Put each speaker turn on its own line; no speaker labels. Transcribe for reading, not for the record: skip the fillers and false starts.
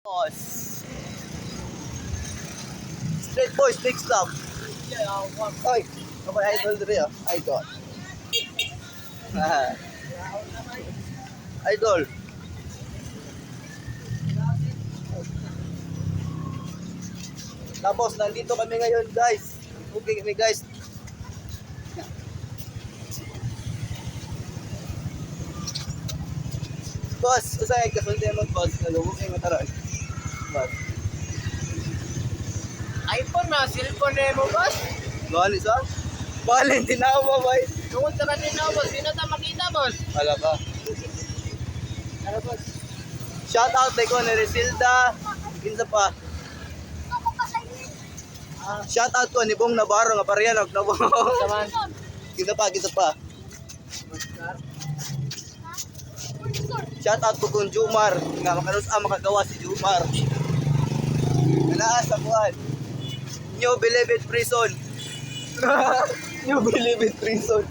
Boss. Straight boys, next stop. Oy, kapag idol dito ah. Idol. Ah. Idol. Tapos, nandito kami ngayon guys. Okay kami guys. Boss, usay kasunti mo boss. Nalubog kayo mataran. Boss.
iPhone na, cellphone na mo, boss.
Bali sa? Bali, hindi na ako babay.
Tungkol sa kanina, boss. Hindi na tayo makita, boss.
Wala ka.
Ano, boss?
Shout out kay ko ni Resilda. Kinsa pa? Shout out ko ni Bong Navarro nga pareha nagnabo.
Saman.
Kinsa pa? Shout out ko kung Jumar nga makagawa si Jumar. Kanaas sa buwan. New Bilibid Prison. New Bilibid Prison.